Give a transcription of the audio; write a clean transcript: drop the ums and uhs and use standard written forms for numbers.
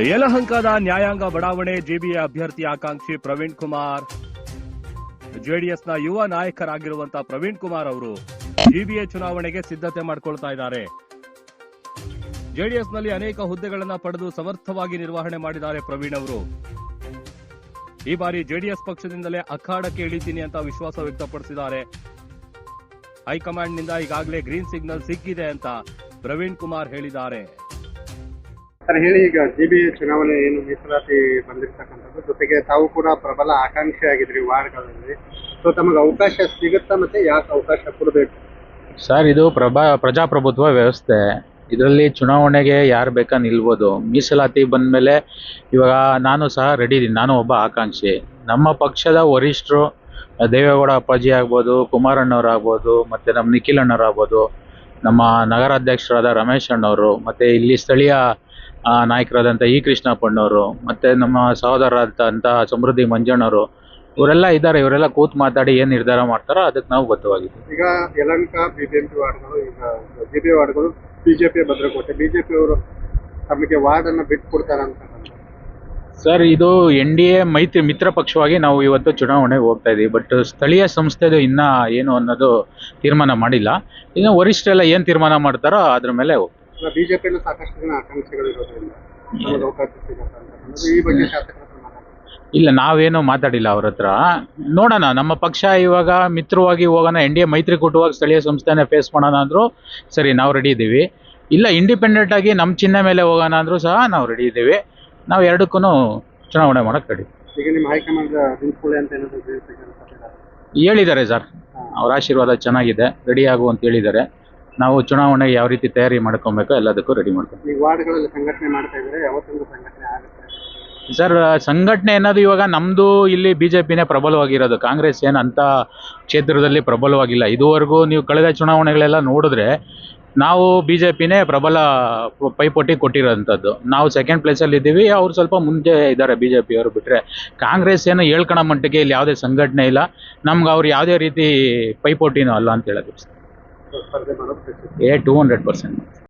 ಯಲಹಂಕದ ನ್ಯಾಯಾಂಗ ಬಡಾವಣೆ ಜೆಬಿಎ ಅಭ್ಯರ್ಥಿ ಆಕಾಂಕ್ಷಿ ಪ್ರವೀಣ್ ಕುಮಾರ್ ಜೆಡಿಎಸ್ನ ಯುವ ನಾಯಕರಾಗಿರುವಂತಹ ಪ್ರವೀಣ್ ಕುಮಾರ್ ಅವರು ಜೆಬಿಎ ಚುನಾವಣೆಗೆ ಸಿದ್ಧತೆ ಮಾಡಿಕೊಳ್ತಾ ಇದ್ದಾರೆ. ಜೆಡಿಎಸ್ನಲ್ಲಿ ಅನೇಕ ಹುದ್ದೆಗಳನ್ನು ಪಡೆದು ಸಮರ್ಥವಾಗಿ ನಿರ್ವಹಣೆ ಮಾಡಿದ್ದಾರೆ ಪ್ರವೀಣ್ ಅವರು. ಈ ಬಾರಿ ಜೆಡಿಎಸ್ ಪಕ್ಷದಿಂದಲೇ ಅಖಾಡಕ್ಕೆ ಇಳಿತೀನಿ ಅಂತ ವಿಶ್ವಾಸ ವ್ಯಕ್ತಪಡಿಸಿದ್ದಾರೆ. ಹೈಕಮಾಂಡ್ನಿಂದ ಈಗಾಗಲೇ ಗ್ರೀನ್ ಸಿಗ್ನಲ್ ಸಿಕ್ಕಿದೆ ಅಂತ ಪ್ರವೀಣ್ ಕುಮಾರ್ ಹೇಳಿದ್ದಾರೆ. ಸರ್ ಹೇಳಿ, ಈಗ ಜೆಬಿಎ ಚುನಾವಣೆ ಏನು ಮೀಸಲಾತಿ ಬಂದಿರತಕ್ಕಂಥದ್ದು, ಜೊತೆಗೆ ತಾವು ಕೂಡ ಪ್ರಬಲ ಆಕಾಂಕ್ಷಿ ಆಗಿದ್ರಿ ವಾರ್ಡ್ಗಳಲ್ಲಿ. ಸೊ ತಮಗೆ ಅವಕಾಶ ಸಿಗುತ್ತಾ, ಮತ್ತೆ ಯಾಕೆ ಅವಕಾಶ ಕೊಡಬೇಕು? ಸರ್, ಇದು ಪ್ರಜಾಪ್ರಭುತ್ವ ವ್ಯವಸ್ಥೆ. ಇದರಲ್ಲಿ ಚುನಾವಣೆಗೆ ಯಾರು ಬೇಕಾ ನಿಲ್ಬೋದು. ಮೀಸಲಾತಿ ಬಂದ ಮೇಲೆ ಇವಾಗ ನಾನು ಸಹ ರೆಡಿ ಇದ್ದೀನಿ. ನಾನು ಒಬ್ಬ ಆಕಾಂಕ್ಷಿ. ನಮ್ಮ ಪಕ್ಷದ ವರಿಷ್ಠರು ದೇವೇಗೌಡ ಅಪ್ಪಾಜಿ ಆಗ್ಬೋದು, ಕುಮಾರಣ್ಣವ್ರಾಗ್ಬೋದು, ಮತ್ತು ನಮ್ಮ ನಿಖಿಲ್ ಅಣ್ಣವ್ರಾಗ್ಬೋದು, ನಮ್ಮ ನಗರಾಧ್ಯಕ್ಷರಾದ ರಮೇಶ್ ಅಣ್ಣವರು, ಮತ್ತು ಇಲ್ಲಿ ಸ್ಥಳೀಯ ನಾಯಕರಾದಂಥ ಕೃಷ್ಣಪ್ಪಣ್ಣವರು, ಮತ್ತು ನಮ್ಮ ಸಹೋದರರಾದಂಥ ಸಮೃದ್ಧಿ ಮಂಜಣ್ಣವರು, ಇವರೆಲ್ಲ ಇದ್ದಾರೆ. ಇವರೆಲ್ಲ ಕೂತ್ ಮಾತಾಡಿ ಏನು ನಿರ್ಧಾರ ಮಾಡ್ತಾರೋ ಅದಕ್ಕೆ ನಾವು ಬದ್ಧವಾಗಿದ್ದೀವಿ. ಈಗ ಯಲಹಂಕ ಬಿಬಿಎಂಪಿ ವಾರ್ಡ್ಗಳು, ಈಗ ಜೆಬಿಎ ವಾರ್ಡ್ಗಳು ಬಿಜೆಪಿ ಭದ್ರಕೋಟೆ. ಬಿಜೆಪಿ ಅವರು ತಮಗೆ ವಾರ್ಡ್ ಅನ್ನು ಬಿಟ್ಟು ಕೊಡ್ತಾರೆ ಅಂತ ಸರ್, ಇದು NDA ಮೈತ್ರಿ ಮಿತ್ರ ಪಕ್ಷವಾಗಿ ನಾವು ಇವತ್ತು ಚುನಾವಣೆಗೆ ಹೋಗ್ತಾ ಇದ್ದೀವಿ. ಬಟ್ ಸ್ಥಳೀಯ ಸಂಸ್ಥೆದು ಇನ್ನೂ ಏನು ಅನ್ನೋದು ತೀರ್ಮಾನ ಮಾಡಿಲ್ಲ. ಇನ್ನು ವರಿಷ್ಠರೆಲ್ಲ ಏನು ತೀರ್ಮಾನ ಮಾಡ್ತಾರೋ ಅದ್ರ ಮೇಲೆ ಬಿಜೆಪಿಯಲ್ಲಿ ಸಾಕಷ್ಟು ಜನ ಆಕಾಂಕ್ಷಿಗಳು ಇರೋದ್ರಿಂದ ಅವಕಾಶ ಸಿಗುತ್ತೆ ಅಂತ ಈ ಬಗ್ಗೆ ಶಾಸಕರ ಇಲ್ಲ, ನಾವೇನು ಮಾತಾಡಿಲ್ಲ ಅವ್ರ ಹತ್ರ. ನೋಡೋಣ, ನಮ್ಮ ಪಕ್ಷ ಇವಾಗ ಮಿತ್ರವಾಗಿ ಹೋಗೋಣ, NDA ಮೈತ್ರಿಕೂಟವಾಗಿ ಸ್ಥಳೀಯ ಸಂಸ್ಥೆನೇ ಫೇಸ್ ಮಾಡೋಣ ಅಂದರೂ ಸರಿ, ನಾವು ರೆಡಿ ಇದ್ದೀವಿ. ಇಲ್ಲ, ಇಂಡಿಪೆಂಡೆಂಟ್ ಆಗಿ ನಮ್ಮ ಚಿಹ್ನೆ ಮೇಲೆ ಹೋಗೋಣ ಅಂದರೂ ಸಹ ನಾವು ರೆಡಿ ಇದ್ದೀವಿ. ನಾವು ಎರಡಕ್ಕೂ ಚುನಾವಣೆ ಮಾಡೋಕ್ಕೆ ರೆಡಿ. ಈಗ ನಿಮ್ಮ ಹೈಕಮಾಂಡ್ ನಿಂತ್ಕೊಳ್ಳಿ ಅಂತ ಹೇಳಿದ್ದಾರೆ ಸರ್. ಅವ್ರ ಆಶೀರ್ವಾದ ಚೆನ್ನಾಗಿದೆ, ರೆಡಿ ಆಗು ಅಂತ ಹೇಳಿದ್ದಾರೆ. ನಾವು ಚುನಾವಣೆಗೆ ಯಾವ ರೀತಿ ತಯಾರಿ ಮಾಡ್ಕೊಬೇಕು ಎಲ್ಲದಕ್ಕೂ ರೆಡಿ ಮಾಡ್ತೀವಿ. ಈ ವಾರ್ಡ್ಗಳಲ್ಲಿ ಸಂಘಟನೆ ಮಾಡ್ತಾ ಇದ್ದಾರೆ, ಯಾವತ್ತೊಂದು ಸಂಘಟನೆ ಆಗುತ್ತೆ ಸರ್. ಸಂಘಟನೆ ಅನ್ನೋದು ಇವಾಗ ನಮ್ಮದು ಇಲ್ಲಿ BJPನೇ ಪ್ರಬಲವಾಗಿರೋದು. ಕಾಂಗ್ರೆಸ್ ಏನು ಅಂಥ ಕ್ಷೇತ್ರದಲ್ಲಿ ಪ್ರಬಲವಾಗಿಲ್ಲ. ಇದುವರೆಗೂ ನೀವು ಕಳೆದ ಚುನಾವಣೆಗಳೆಲ್ಲ ನೋಡಿದ್ರೆ ನಾವು BJPನೇ ಪ್ರಬಲ ಪೈಪೋಟಿ ಕೊಟ್ಟಿರೋಂಥದ್ದು. ನಾವು ಸೆಕೆಂಡ್ ಪ್ಲೇಸಲ್ಲಿ ಇದ್ದೀವಿ, ಅವ್ರು ಸ್ವಲ್ಪ ಮುಂದೆ ಇದ್ದಾರೆ BJP ಅವರು. ಬಿಟ್ಟರೆ ಕಾಂಗ್ರೆಸ್ ಏನು ಹೇಳ್ಕೊಳೋ ಮಟ್ಟಿಗೆ ಇಲ್ಲಿ ಯಾವುದೇ ಸಂಘಟನೆ ಇಲ್ಲ. ನಮ್ಗೆ ಅವ್ರು ಯಾವುದೇ ರೀತಿ ಪೈಪೋಟಿನೂ ಅಲ್ಲ ಅಂತ ಹೇಳೋದು. 200%.